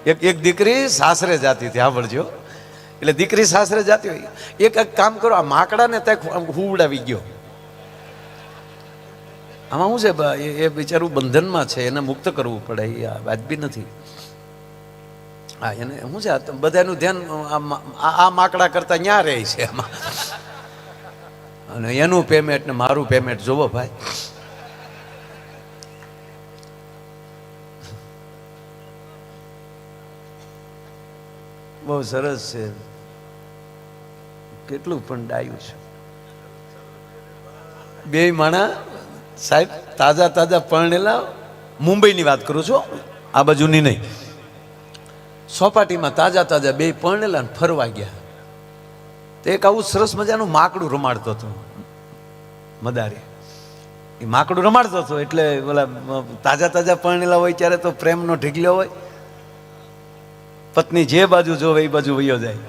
એક દીકરી સાસરે જાતી હતી, સાંભળજો. એટલે દીકરી સાસરે જાતી હોય, એક કામ કરો, આ માકડાને ત્યાં હુવડાવી ગયો. આમાં શું છે, એ બિચારું બંધનમાં છે, એને મુક્ત કરવું પડે, એ વાજબી નથી. હા, એને શું છે, બધાનું ધ્યાન આ માકડા કરતા ન્યા રહે છે એમાં. અને એનું પેમેન્ટ ને મારું પેમેન્ટ જોવો ભાઈ. બહુ સરસ છે, કેટલું પણ ડાયું છે. બે માણા સાહેબ તાજા તાજા પરણેલા, મુંબઈની વાત કરું છું, આ બાજુની નહીં. સોપાટીમાં તાજા તાજા બે પરણેલા ને ફરવા ગયા. તો એક આવું સરસ મજાનું માકડું રમાડતો હતો મદારી. એ માકડું રમાડતો હતો એટલે ઓલા તાજા તાજા પરણેલા હોય ત્યારે તો પ્રેમનો ઢીકલ્યો હોય. પત્ની જે બાજુ જોવે એ બાજુ વયો જાય.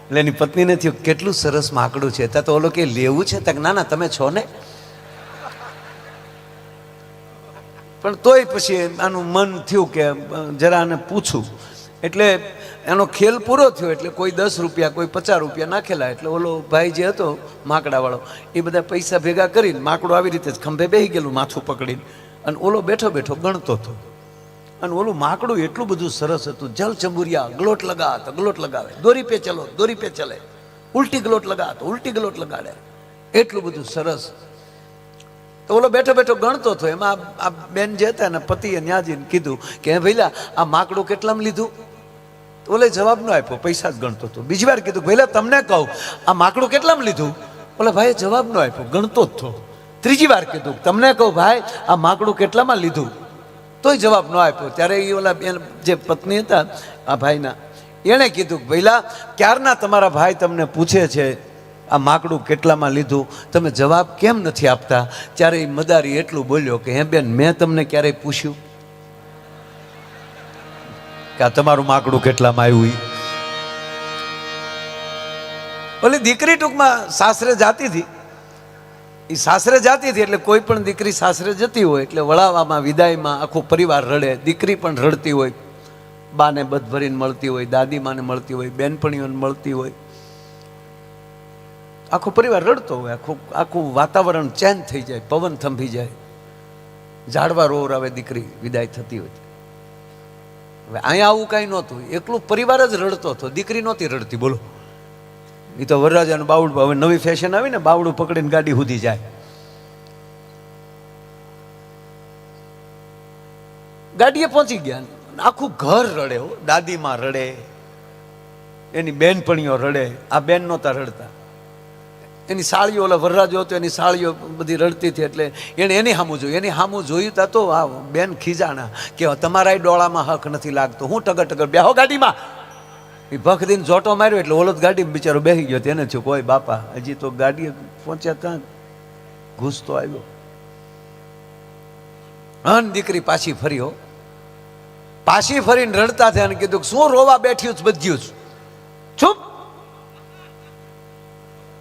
એટલે એની પત્નીને થયું કેટલું સરસ માકડું છે. ત્યાં તો ઓલો કે લેવું છે, તક ના ના તમે છો ને. પણ તોય પછી આનું મન થયું કે જરા આને પૂછું. એટલે એનો ખેલ પૂરો થયો. એટલે કોઈ 10 રૂપિયા, કોઈ 50 રૂપિયા નાખેલા. એટલે ઓલો ભાઈ જે હતો માકડાવાળો, એ બધા પૈસા ભેગા કરીને માકડું આવી રીતે જ ખંભે બેસી ગયેલું માથું પકડીને, અને ઓલો બેઠો બેઠો ગણતો હતો. અને ઓલું માકડું એટલું બધું સરસ હતું, જલ ચંબુરિયા, ગ્લોટ લગાવતો ગ્લોટ લગાવે, દોરી પે ચલો દોરી પે ચલે, ઉલટી ગ્લોટ લગાવતો ઉલટી ગ્લોટ લગાડે, એટલું બધું સરસ. તો ઓલો બેઠો બેઠો ગણતો હતો. એમાં આ બેન જે હતા ને પતિએ ન્યાજીને કીધું કે હે ભઈલા આ માકડું કેટલામાં લીધું? તો ઓલે જવાબ ન આપ્યો, પૈસા જ ગણતો હતો. બીજી વાર કીધું ભઈલા તમને કહું આ માકડું કેટલામાં લીધું? ઓલા ભાઈએ જવાબ ન આપ્યો, ગણતો જ હતો. ત્રીજી વાર કીધું તમને કહું ભાઈ આ માકડું કેટલામાં લીધું? તોય જવાબ ન આપ્યો. ત્યારે એ ઓલા જે પત્ની હતા આ ભાઈના, એણે કીધું ભઈલા ક્યારના તમારા ભાઈ તમને પૂછે છે આ માકડું કેટલામાં લીધું, તમે જવાબ કેમ નથી આપતા? ત્યારે એ મદારી એટલું બોલ્યો કે હે બેન મેં તમને ક્યારેય પૂછ્યું કે આ તમારું માકડું કેટલામાં આવ્યું? ઓલી દીકરી ટૂંકમાં સાસરે જાતી હતી. એ સાસરે જાતી હતી એટલે કોઈ પણ દીકરી સાસરે જતી હોય એટલે વળાવામાં વિદાયમાં આખો પરિવાર રડે. દીકરી પણ રડતી હોય, બાને બધ ભરીને મળતી હોય, દાદીમાને મળતી હોય, બેનપણીઓને મળતી હોય, આખો પરિવાર રડતો હોય. આખું વાતાવરણ ચેન્જ થઈ જાય, પવન થંભી જાય, ઝાડવા રોર આવે, દીકરી વિદાય થતી હોય. હવે અહીંયા આવું કાંઈ નહોતું, એકલું પરિવાર જ રડતો હતો, દીકરી નહોતી રડતી. બોલો, એ તો વરરાજાનું બાવડું, હવે નવી ફેશન આવી ને, બાવડું પકડીને ગાડી સુધી જાય. ગાડીએ પહોંચી ગયા, આખું ઘર રડે, દાદીમાં રડે, એની બેનપણીઓ રડે. આ બેન નહોતા રડતા, એની સાળીઓ, ઓલા વરરાજો હતો એની સાળીઓ બધી રડતી હતી. એટલે એણે એની સામું જોયું. એની સામું જોયું તા તો આ બેન ખીજાણા કે તમારા ડોળામાં હક નથી લાગતો, હું ટગર ટગર બેહો ગાડીમાં. એ ભખ દઈને જોટો માર્યો એટલે ઓલો ગાડીમાં બિચારો બેસી ગયો. તેને થયું કોઈ બાપા હજી તો ગાડીએ પહોંચ્યા ત્યાં ઘૂસતો આવ્યો. હન દીકરી પાછી ફરી, પાછી ફરીને રડતા થયા અને કીધું શું રોવા બેઠ્યું જ બધ્યું જ ચૂપ,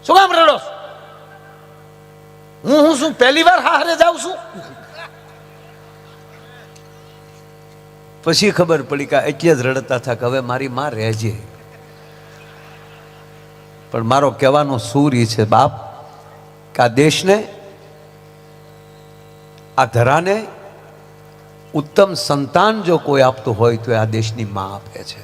શું કામ રડો? હું શું પહેલી વાર હારે જાઉં છું? પછી ખબર પડી કે એટલે જ રડતા હતા કે હવે મારી માં રહેજે. પણ મારો કહેવાનો સૂર એ છે બાપ કે આ દેશને, આ ધરાને ઉત્તમ સંતાન જો કોઈ આપતું હોય તો આ દેશની માં આપે છે.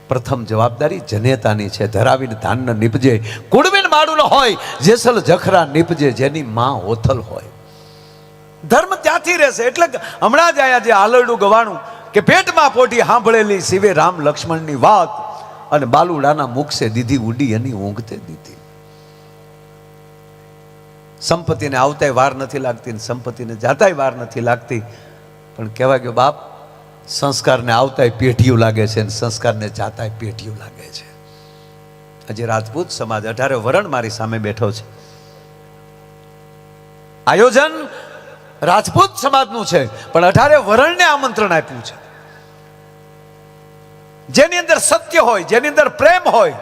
પ્રથમ જવાબદારી જનેતાની છે. ધરાવીને ધાન ન નીપજે, કુડવીને માડું ન હોય, જેસલ જખરા નીપજે, જેની માં ઓથલ હોય. ધર્મ ત્યાંથી રહેશે. એટલે હમણાં જ આયા જે આલરડું ગવાણું કે પેટમાં પોટી સાંભળેલી શિવે રામ લક્ષ્મણની વાત, અને બાલુડાના મુખસે દીધી ઉડી એની ઊંઘતે દીધી. સંપત્તિને આવતાય વાર નથી લાગતી ને સંપત્તિને જાતાય વાર નથી લાગતી. પણ કહેવાય કે બાપ સંસ્કારને આવતાય પેઢીયું લાગે છે અને સંસ્કારને જાતાય પેઢીયું લાગે છે. આજે રાજપૂત સમાજ 18 વરણ મારી સામે બેઠો છે. આયોજન રાજપૂત સમાજનું છે, પણ 18 વરણને આમંત્રણ આપ્યું છે. જેની અંદર સત્ય હોય, જેની અંદર પ્રેમ હોય,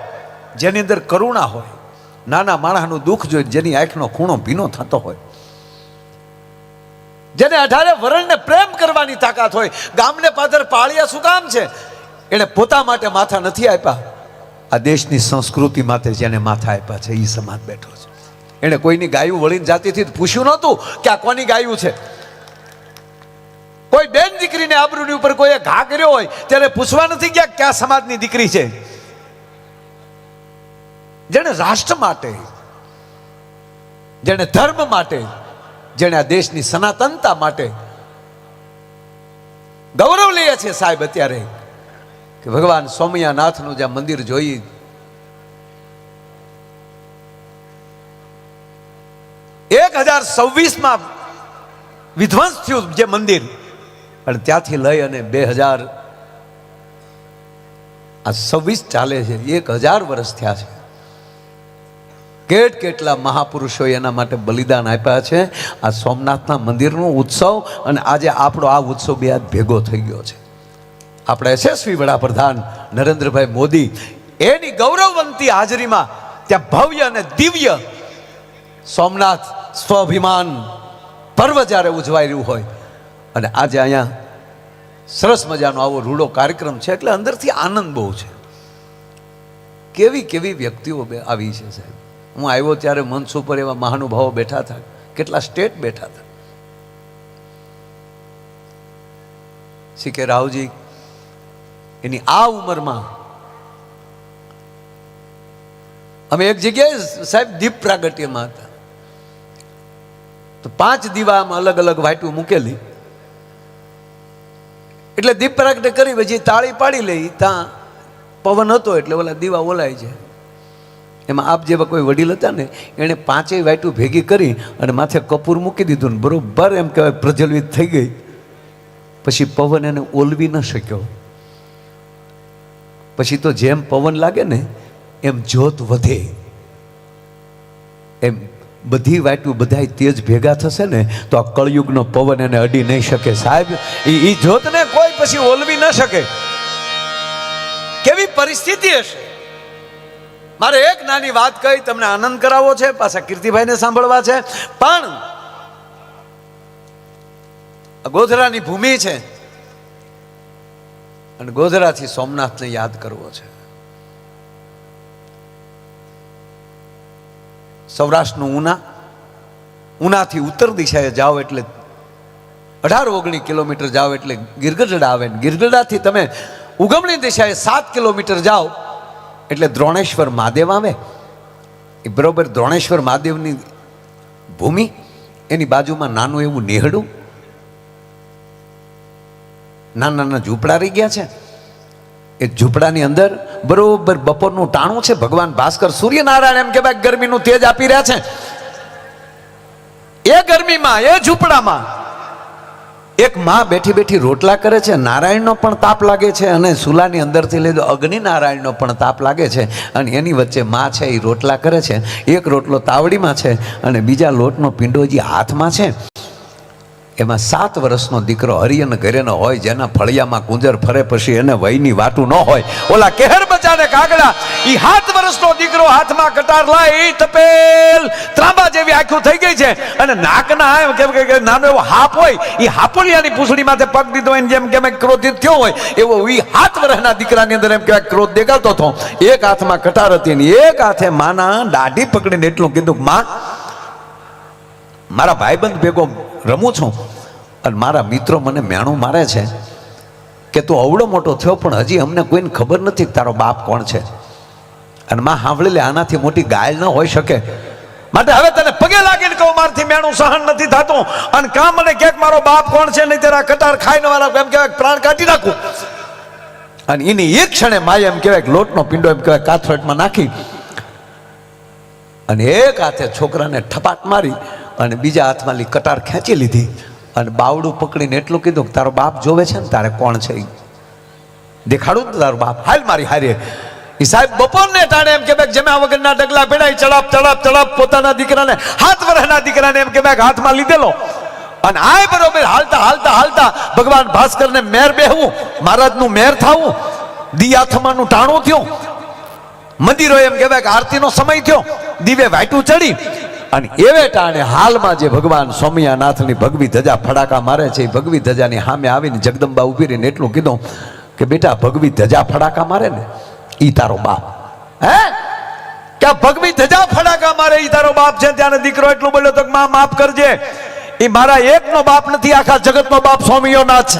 જેની અંદર કરુણા હોય, નાના માણસનું દુઃખ જોઈ જેની આંખનો ખૂણો ભીનો થતો હોય, જેને 18 વરણને પ્રેમ કરવાની તાકાત હોય. ગામને પાદર પાળિયા શું કામ છે? એણે પોતા માટે માથા નથી આપ્યા, આ દેશની સંસ્કૃતિ માટે જેને માથા આપ્યા છે એ સમાજ બેઠો છે. એણે કોઈની ગાયું વળીને જાતિથી પૂછ્યું નહોતું કે આ કોની ગાયું છે. કોઈ બેન દીકરીને આબરૂની ઉપર કોઈએ ઘા કર્યો હોય ત્યારે પૂછવા નથી ગયા કયા સમાજની દીકરી છે. જેણે રાષ્ટ્ર માટે, જેણે ધર્મ માટે, જેણે આ દેશની સનાતનતા માટે ગૌરવ લઈએ છે સાહેબ અત્યારે કે ભગવાન સોમયાનાથનું જ્યાં મંદિર જોઈ, 1026માં વિધ્વંસ થયું જે મંદિર, અને ત્યાંથી લઈ અને 2026 ચાલે છે, 1000 વર્ષ થયા છે. કેટલા મહાપુરુષોએ એના માટે બલિદાન આપ્યા છે. આ સોમનાથના મંદિરનો ઉત્સવ અને આજે આપણો આ ઉત્સવ બે હાથ ભેગો થઈ ગયો છે. આપણા યશસ્વી વડાપ્રધાન નરેન્દ્રભાઈ મોદી એની ગૌરવવંતી હાજરીમાં ત્યાં ભવ્ય અને દિવ્ય સોમનાથ સ્વાભિમાન પર્વ જ્યારે ઉજવાઈ રહ્યું હોય અને આજે અહીંયા સરસ મજાનો આવો રૂડો કાર્યક્રમ છે એટલે અંદરથી આનંદ બહુ છે. કેવી કેવી વ્યક્તિઓ આવી છે સાહેબ. હું આવ્યો ત્યારે મંચ ઉપર એવા મહાનુભાવો બેઠા હતા, કેટલા સ્ટેટ બેઠા હતા. સી.કે. રાવજી એની આ ઉંમરમાં અમે એક જગ્યાએ સાહેબ દીપ પ્રાગટ્યમાં હતા તો 5 દીવામાં અલગ અલગ વાટું મૂકેલી, એટલે દીપ પ્રાગટ્ય કરી પછી તાળી પાડી લઈ, ત્યાં પવન હતો એટલે ઓલા દીવા ઓલાય છે. એમાં આપ જેવા કોઈ વડીલ હતા ને એણે 5 વાટું ભેગી કરી અને માથે કપૂર મૂકી દીધું ને બરોબર એમ કહેવાય પ્રજ્વલિત થઈ ગઈ. પછી પવન એને ઓલવી ન શક્યો. પછી તો જેમ પવન લાગે ને એમ જ્યોત વધે, એમ બધી વાટું બધાય તેજ ભેગા થશે ને તો આ કળયુગનો પવન એને અડી નહીં શકે સાહેબ. એ જ્યોતને કોઈ પછી ઓલવી ન શકે. કેવી પરિસ્થિતિ હશે. મારે એક નાની વાત કહી તમને આનંદ કરાવવો છે, પાછા કીર્તિભાઈને સાંભળવા છે. પણ ગોધરાની ભૂમિ છે અને ગોધરાથી સોમનાથને યાદ કરવો છે. સૌરાષ્ટ્રનું ઉનાથી ઉત્તર દિશાએ જાઓ એટલે 18-19 કિલોમીટર જાઓ એટલે ગિરગઢડા આવે. ગિરગઢડાથી તમે ઉગમણી દિશાએ 7 કિલોમીટર જાઓ એટલે દ્રોણેશ્વર મહાદેવ આવે. એ બરોબર દ્રોણેશ્વર મહાદેવની ભૂમિ, એની બાજુમાં નાનું એવું નેહડું, નાના નાના ઝૂંપડા રહી ગયા છે. એ ઝૂંપડાની અંદર બરોબર બપોરનું ટાણું છે. ભગવાન ભાસ્કર સૂર્યનારાયણ એમ કહેવાય ગરમીનું તેજ આપી રહ્યા છે. એ ગરમીમાં એ ઝૂંપડામાં એક માં બેઠી બેઠી રોટલા કરે છે. નારાયણનો પણ તાપ લાગે છે અને સુલાની અંદરથી લઈ અગ્નિ નારાયણનો પણ તાપ લાગે છે અને એની વચ્ચે માં છે એ રોટલા કરે છે. એક રોટલો તાવડીમાં છે અને બીજા લોટનો પીંડો જે હાથમાં છે. એમાં 7 વર્ષનો દીકરો હરિયન ઘરેનો હોય, જેના ફળિયામાં કુંજર ફરે પછી એને વયની વાટું ન હોય. ઓલા કેહર બચાને કાગડા, એ 7 વર્ષનો દીકરો હાથમાં કટાર લાય, એ તપેલ ત્રાંબા જેવી આંખો થઈ ગઈ છે અને નાકના કેમ કે નાનો એવો હાપ હોય, એ હાપોલિયાની પૂંછડી માથે પગ દીધો હોય જેમ કે ક્રોધિત થયો હોય એવો એ 7 વર્ષના દીકરાની અંદર એમ કહેવાય ક્રોધ દેખાતો હતો. એક હાથમાં કટાર હતી અને એક હાથે માના દાઢી પકડીને એટલું કીધું, માં મારા ભાઈબંધ ભેગો રમું છું અને મારા મિત્રો મને મેણું મારે છે કે તું અવડો મોટો થયો પણ હજી અમને કોઈને ખબર નથી કે તારો બાપ કોણ છે. અને માં સાંભળી લે, આનાથી મોટી ગાય ન હોઈ શકે, માટે હવે તને પગે લાગીને કહું મારથી મેણું સહન નથી થતું અને કાં મને ક્યાંક મારો બાપ કોણ છે, નહીં તેરા કટાર ખાઈને વાળા એમ કહેવાય પ્રાણ કાઢી નાખું. અને એની એક ક્ષણે માએ એમ કહેવાય લોટનો પીંડો એમ કહેવાય કાથરટમાં નાખી અને એક હાથે છોકરાને ઠપાટ મારી અને બીજા હાથમાં કટાર ખેંચી લીધી અને બાવડું પકડીને એટલું કીધું કે તારો બાપ જોવે છે ને, તારે કોણ છે દેખાડું ને તારો બાપ, હાલ મારી હારે. એ સાહેબ બપોરને ટાણે એમ કે જમ્યા વગરના ડગલા ભેડાઈ ચડાપ પોતાના દીકરાને 7 વર્ષના દીકરાને એમ કે હાથમાં લીધેલો અને આ બરોબર હાલતા ભગવાન ભાસ્કરને મેર બેહવું, મહારાજનું મેર થવું, દિયાથમાનું ટાણું થયું, મંદિરો એમ કહેવાય કે આરતીનો સમય થયો, દીવે વાટું ચડી અને એવે ટાણે હાલમાં જે ભગવાન સોમયાનાથની ભગવી ધજા ફડાકા મારે છે, એ ભગવી ધજાની સામે આવીને જગદંબા ઉભી રહીને એટલું કીધું, કે બેટા ભગવી ધજા ફડાકા મારે ને ઈ તારો બાપ. હે કે ભગવી ધજા ફડાકા મારે ઈ તારો બાપ છે. ત્યારે દીકરો એટલું બોલ્યો તો માં માફ કરજે, એ મારા એકનો બાપ નથી, આખા જગતનો બાપ સ્વામીઓનાથ છે.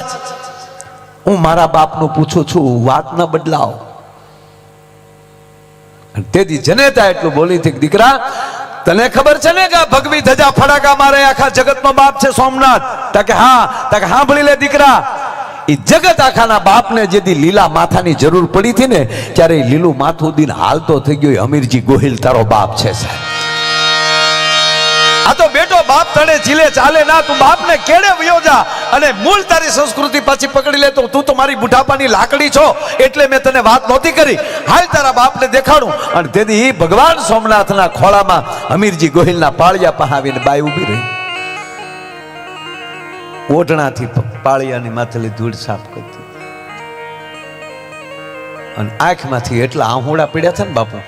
હું મારા બાપનું પૂછું છું, વાત ન બદલાવ. તેથી જનેતા એટલું બોલી હતી, દીકરા તને ખબર છે ને કે ભગવી ધજા ફડાકા મારે આખા જગતનો બાપ છે સોમનાથ? તાકે હા. તાકે સાંભળી લે દીકરા, એ જગત આખાના બાપને જેથી લીલા માથાની જરૂર પડી હતી ને ત્યારે લીલું માથું દીન હાલતો થઈ ગયો અમીરજી ગોહિલ તારો બાપ છે સાહેબ. આ તો બેટો બાપ તને જીલે ચાલે ના, તું બાપને કેડે વયો જા અને મૂળ તારી સંસ્કૃતિ પાછી પકડી લે. તો તું તો મારી બુઢાપાની લાકડી છો એટલે મેં તને વાત નહોતી કરી. હાલ તારા બાપને દેખાડું. અને તેથી ભગવાન સોમનાથના ખોળામાં અમીરજી ગોહિલના પાળિયા પહાવીને બાઈ ઊભી રહી. ઓઢણાથી પાળિયાની માથેલી ધૂળ સાફ કરતી અને આંખમાંથી એટલા આહુડા પીડ્યા હતા ને બાપુ,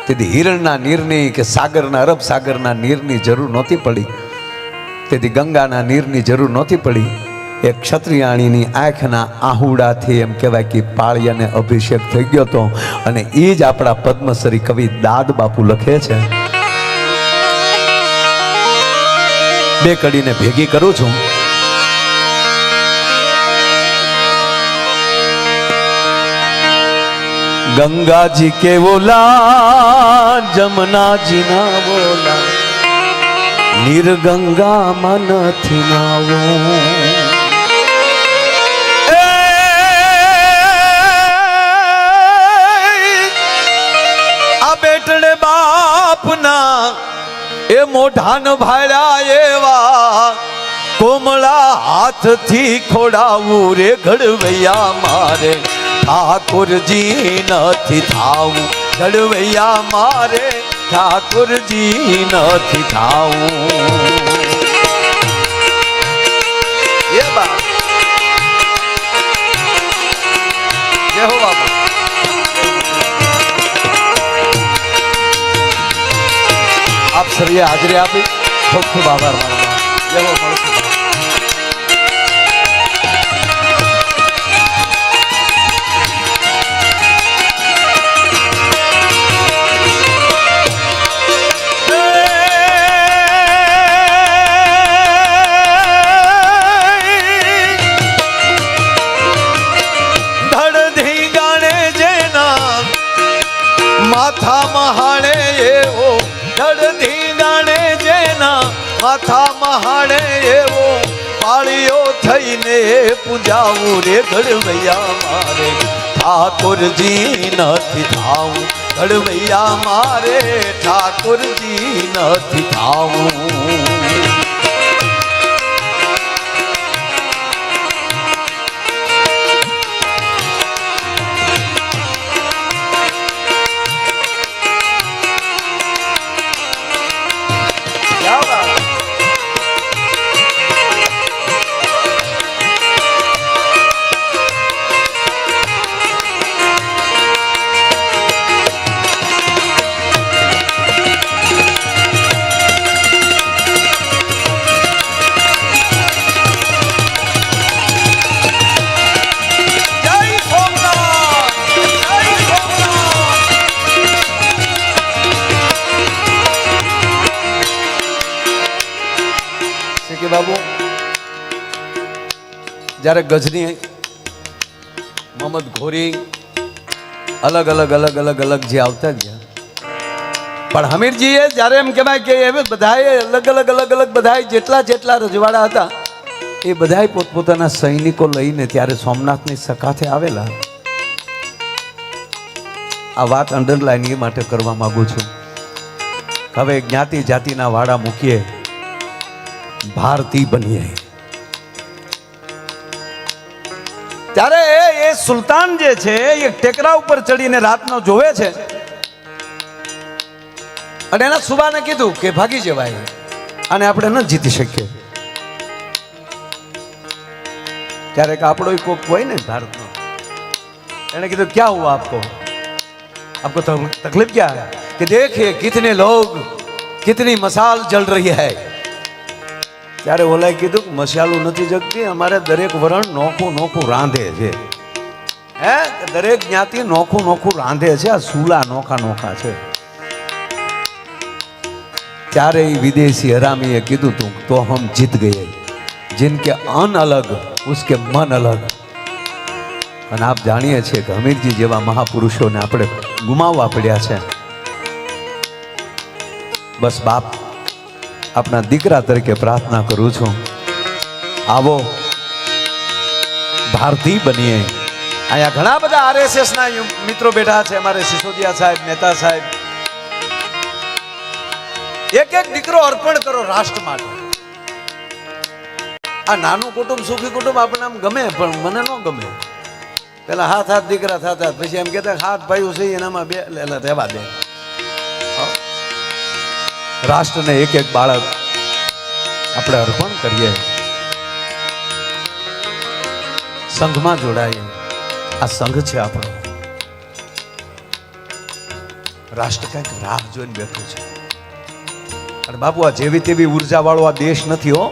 તેથી હિરણના નીરની કે સાગરના અરબ સાગરના નીરની જરૂર નહોતી પડી, તેથી ગંગાના નીરની જરૂર નહોતી પડી. એક ક્ષત્રિયાણીની આંખના આહુડાથી એમ કહેવાય કે પાળિયાને અભિષેક થઈ ગયો હતો. અને એ જ આપણા પદ્મશ્રી કવિ દાદ બાપુ લખે છે. બે કડીને ભેગી કરું છું. ગંગાજી કે બોલા જમનાજી ના બોલા, નિર્ગંગામાં નથી નાવું. આ બેટડે બાપના એ મોઢાન ભાળ્યા એવા કોમળા હાથથી ખોડાવું રે ઘડવૈયા મારે ઠાકોરજી નથી થાવું. ઘડવૈયા મારે ઠાકોરજી નથી થાવું. એ બા જય હો બાપા. આપ સર્વે હાજરી આપી ખૂબ ખૂબ આભાર મારો. જય હો મળશું. માથા મહાણે એવો ધડધી ગાણે જેના માથા મહાણે એવો પાળીઓ થઈને પૂજાવું રે ઘડવૈયા મારે ઠાકોરજી નથી થાવું. ઘડવૈયા મારે ઠાકોરજી નથી થાવું. બાબુ જ્યારે ગજની મોહમ્મદ ઘોરી અલગ અલગ અલગ અલગ અલગ જે આવતા ગયા, પણ હમીરજીએ જ્યારે એમ કહેવાય કે એ બધાએ અલગ અલગ અલગ અલગ બધાએ જેટલા જેટલા રજવાડા હતા એ બધાએ પોતપોતાના સૈનિકો લઈને ત્યારે સોમનાથની સખાથે આવેલા. આ વાત અંડરલાઈન એ માટે કરવા માંગુ છું. હવે જ્ઞાતિ જાતિના વાડા મૂકીએ, ભારતી બનીએ. ત્યારે એ સુલતાન જે છે એ ટેકરા ઉપર ચડીને રાતનો જોવે છે અને એના સુબાને કીધું કે ભાગી જવાય અને આપણે ન જીતી શકીએ. ત્યારે આપણો કોક હોય ને ભારતનો, એને કીધું ક્યાં હુઆ આપકો, आपको तकलीफ क्या है? कि देखिए कितने लोग कितनी मसाल जल रही है. ત્યારે ઓલાએ કીધું મસાલું નથી જગતી, અમારે દરેક વરણ નોખું નોખું રાંધે છે. હે દરેક જ્ઞાતિ નોખું નોખું રાંધે છે, આ સૂલા નોખા નોખા છે. ત્યારે વિદેશી હરામીએ કીધું તું તો હમ જીત ગયે, जिनके अन अलग उसके मन अलग. અને આપ જાણીએ છીએ કે હમીરજી જેવા મહાપુરુષોને આપણે ગુમાવવા પડ્યા છે. બસ બાપ આપના દીકરા તરીકે પ્રાર્થના કરું છું, આવો ભારતીય બનીએ. અહીંયા ઘણા બધા RSS ના મિત્રો બેઠા છે, અમારે સિસોદિયા સાહેબ, મહેતા સાહેબ. એક એક દીકરો અર્પણ કરો રાષ્ટ્ર માટે. આ નાનું કુટુંબ સુખી કુટુંબ આપણને આમ ગમે, પણ મને ન ગમે. પેલા હાથ દીકરા થતા, પછી એમ કહેતા હાથ ભાઈઓ છે એનામાં બે રહેવા દે. રાષ્ટ્રને એક એક બાળક આપણે અર્પણ કરીએ, સંઘમાં જોડાઈએ. આ સંઘ છે આપણો. રાષ્ટ્ર કંઈક રાહ જોઈને બેઠું છે. અને બાપુ આ જેવી તેવી ઉર્જા વાળો આ દેશ નથી હો.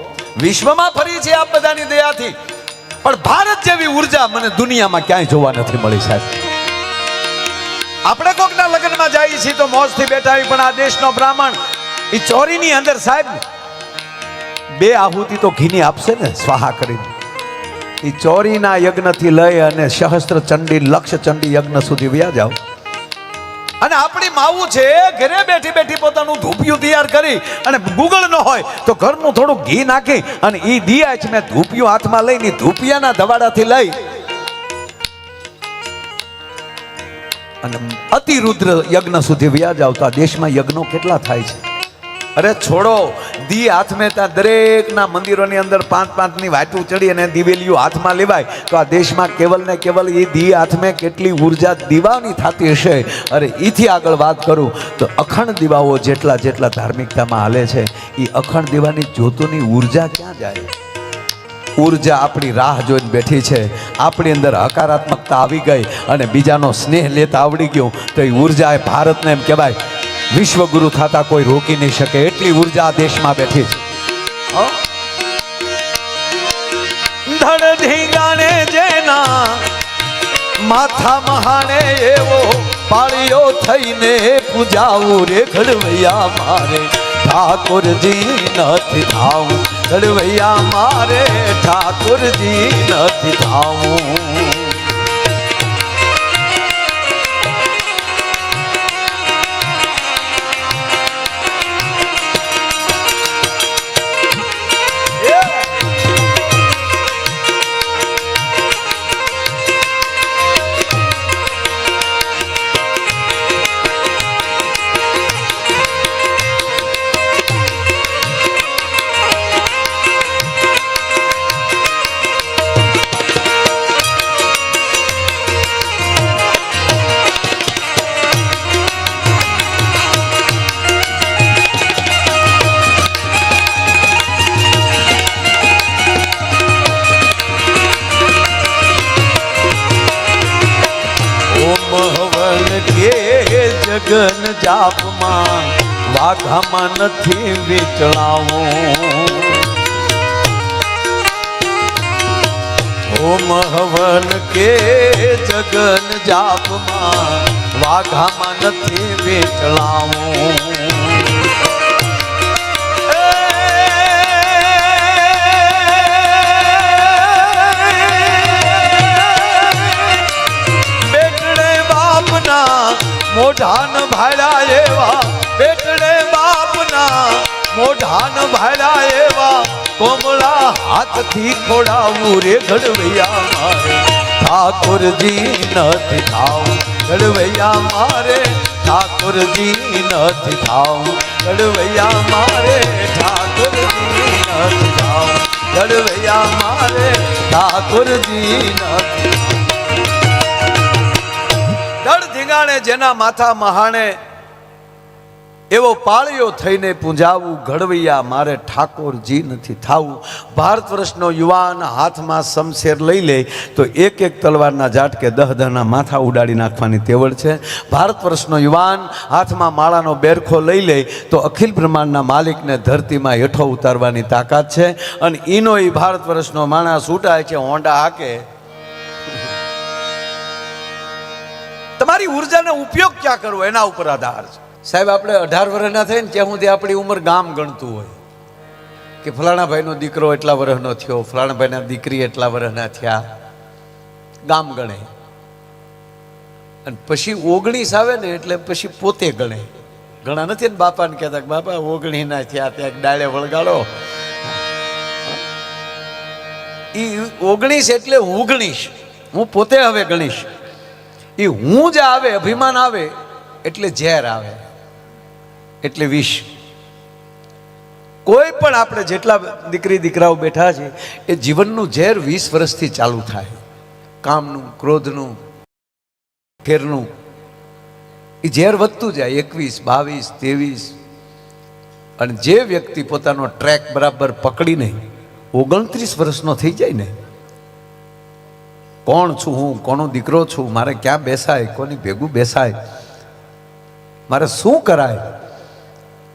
વિશ્વમાં ફરી છે આપ બધાની દયાથી, પણ ભારત જેવી ઉર્જા મને દુનિયામાં ક્યાંય જોવા નથી મળી સાહેબ. આપણે કોકના લગ્નમાં જઈએ છીએ તો મોજથી બેઠા હોય, પણ આ દેશનો બ્રાહ્મણ એ ચોરીની અંદર સાહેબ 2 આહુતિ તો ઘીની આપશે ને, સ્વાહા કરીને. એ ચોરીના યજ્ઞથી લઈ અને સહસ્ત્ર ચંડી લક્ષ ચંડી યજ્ઞ સુધી વ્યા જાઓ. અને આપણી માવું છે ઘરે બેઠી બેઠી પોતાનું ધૂપિયું તૈયાર કરી, અને ગૂગલ ન હોય તો ઘરનું થોડું ઘી નાખી અને એ દિયા છે મેં ધૂપિયું હાથમાં લઈને ધૂપિયાના ધવાડાથી લઈ અને અતિરુદ્ર યજ્ઞ સુધી વ્યા જાવ તો આ દેશમાં યજ્ઞો કેટલા થાય છે. અરે છોડો, દી હાથમાં ત્યાં દરેકના મંદિરોની અંદર 5-5ની વાટું ચડી અને દિવેલીઓ હાથમાં લેવાય તો આ દેશમાં કેવલ ને કેવલ એ દી હાથમાં કેટલી ઉર્જા દીવાની થતી હશે. અરે એથી આગળ વાત કરું તો અખંડ દીવાઓ જેટલા જેટલા ધાર્મિકતામાં હાલે છે, એ અખંડ દીવાની જ્યોતોની ઉર્જા ક્યાં જાય? ઉર્જા આપણી રાહ જોઈને બેઠી છે. આપણી અંદર હકારાત્મકતા આવી ગઈ અને બીજાનો સ્નેહ લેતા આવડી ગયું તો એ ઉર્જા એ ભારતને એમ કહેવાય વિશ્વગુરુ થતા કોઈ રોકી નહીં શકે એટલી ઉર્જા આ દેશમાં બેઠી છે. ધડ ધીંગાણે જેના માથા મહાણે એવો પાળીઓ થઈને પૂજાવું રે ઘડવૈયા મારે ઠાકોરજી નથી થાવું. ઘડવૈયા મારે ઠાકોરજી નથી થાવું. જગન જાપમાં વાઘામાં નથી વીચળાવું. ઓમ હવન કે જગન જાપમાં વાઘામાં નથી વીચળાવું. મોઢાન ભાડા એવા બેટડે બાપના મોઢાન ભાડા એવા કોમળા હાથથી ખોડાવું રે ઘડવૈયા મારે ઠાકોરજી નથી થાવું. ઘડવૈયા મારે ઠાકોરજી નથી થાવું. ઘડવૈયા મારે ઠાકોરજી નથી થાવું. ઘડવૈયા મારે ઠાકોરજી નથી. ધડ ધીંગાણે જેના માથા મહાણે એવો પાળીઓ થઈને પૂંજાવું. ઘડવૈયા મારે ઠાકોરજી નથી થાવું. ભારત વર્ષનો યુવાન હાથમાં શમશેર લઈ લે તો એક એક તલવારના ઝાટકે 10-10ના માથા ઉડાડી નાખવાની તેવડ છે. ભારત વર્ષનો યુવાન હાથમાં માળાનો બેરખો લઈ લે તો અખિલ બ્રહ્માંડના માલિકને ધરતીમાં હેઠો ઉતારવાની તાકાત છે. અને એનો એ ભારત વર્ષનો માણસ ઉઠાય છે હોંડા હાકે તમારી ઉર્જાનો ઉપયોગ ક્યાં કરવો એના ઉપર આધાર છે. સાહેબ આપણે 18 વર્ષના થાય ને ત્યાં સુધી આપણી ઉંમર ગામ ગણતું હોય કે ફલાણા ભાઈનો દીકરો એટલા વર્ષનો થયો, ફલાણા ભાઈના દીકરી એટલા વર્ષના થયા, ગામ ગણે. અને પછી 19 આવે ને એટલે પછી પોતે ગણે. ઘણા નથી ને બાપાને કહેતા કે બાપા 19 ના થયા, ત્યાં ડાળે વળગાડો. એ 19 એટલે હું ગણીશ, હું પોતે હવે ગણીશ. એ હું જ આવે, અભિમાન આવે એટલે ઝેર આવે, એટલે વિષ. કોઈ પણ આપણે જેટલા દીકરી દીકરાઓ બેઠા છે એ જીવનનું ઝેર 20 વર્ષથી ચાલુ થાય. કામનું, ક્રોધનું, ફેરનું, એ ઝેર વધતું જાય. 21, 22, 23. અને જે વ્યક્તિ પોતાનો ટ્રેક બરાબર પકડીને 29 વર્ષનો થઈ જાય ને, કોણ છું હું, કોનો દીકરો છું, મારે ક્યાં બેસાય, કોની ભેગું બેસાય, મારે શું કરાય,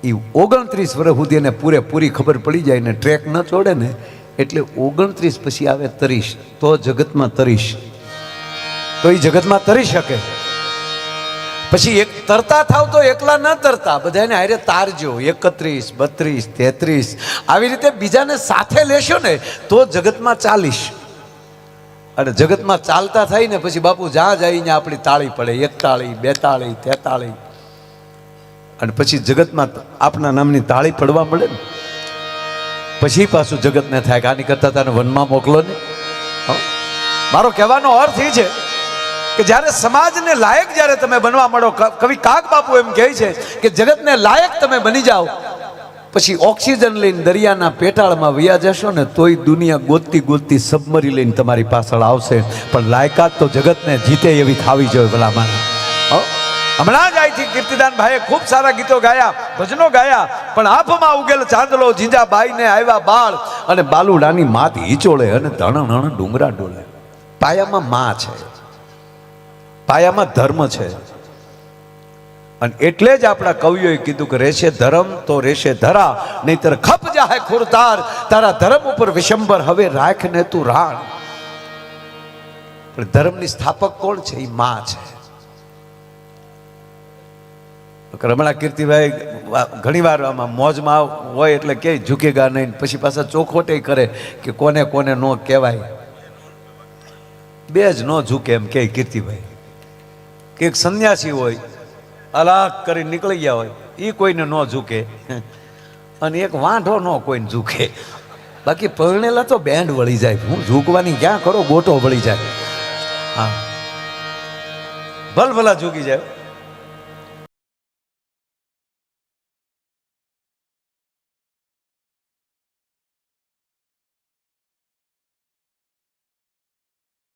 એ 29 વર્ષ સુધી એને પૂરેપૂરી ખબર પડી જાય ને ટ્રેક ન છોડે ને, એટલે 29 પછી આવે 30. તો જગતમાં તરીશ, તો એ જગતમાં તરી શકે. પછી એક તરતા થાવ તો એકલા ન તરતા, બધાને હારે તારજો. 31, 32, 33 આવી રીતે બીજાને સાથે લેશો ને તો જગતમાં ચાલીશ. અને જગતમાં ચાલતા થાય ને પછી બાપુ જ્યાં જઈને આપણી તાળી પડે. 41, 42, 43. અને પછી જગતમાં આપના નામની તાળી પડવા મળે ને પછી પાછું જગતને થાય કે આની કરતા તને વનમાં મોકલો ને. મારો કહેવાનો અર્થ એ છે કે જ્યારે સમાજને લાયક જ્યારે તમે બનવા મળો, કવિ કાગ બાપુ એમ કહે છે કે જગતને લાયક તમે બની જાઓ, પછી ઓક્સિજન લઈને દરિયાના પેટાળમાં વયા જશો ને તોય દુનિયા ગોતતી ગોતતી સબમરી લઈને તમારી પાછળ આવશે. પણ લાયકાત તો જગતને જીતે એવી થાવી જોઈએ ભલામાં. હમણાં જ અહીંથી કીર્તિદાન ભાઈએ ખૂબ સારા ગીતો ગાયા, ભજનો ગાયા. પણ આંખમાં ઉગેલ ચાંદલો, જીંજાબાઈને આવ્યા બાળ, અને બાલુડાની માત હિચોળે અને ધણ ડુંગરા ડોલે. પાયામાં માં છે, પાયામાં ધર્મ છે. અને એટલે જ આપણા કવિઓએ કીધું કે રહેશે ધર્મ તો રહેશે ધરા, નહીતર ખપ જાહે ખુરતાર. તારા ધર્મ ઉપર વિશંબર હવે રાખ ને તું રાણ. પણ ધર્મની સ્થાપક કોણ છે? એ માં છે. હમણાં કીર્તિભાઈ ઘણી વાર આમાં મોજમાં હોય એટલે કે ઝૂકેગા નહીં, પછી પાછા ચોખવટે કરે કે કોને કોને ન કહેવાય. બે જ ન ઝૂકે એમ કે કીર્તિભાઈ. કે એક સંન્યાસી હોય, અલાક કરી નીકળી ગયા હોય, એ કોઈને ન ઝૂકે. અને એક વાંઢો ન કોઈને ઝૂકે. બાકી પરણેલા તો બેન્ડ વળી જાય. હું ઝૂકવાની ક્યાં કરો, ગોટો વળી જાય. હા, ભલભલા ઝૂકી જાય.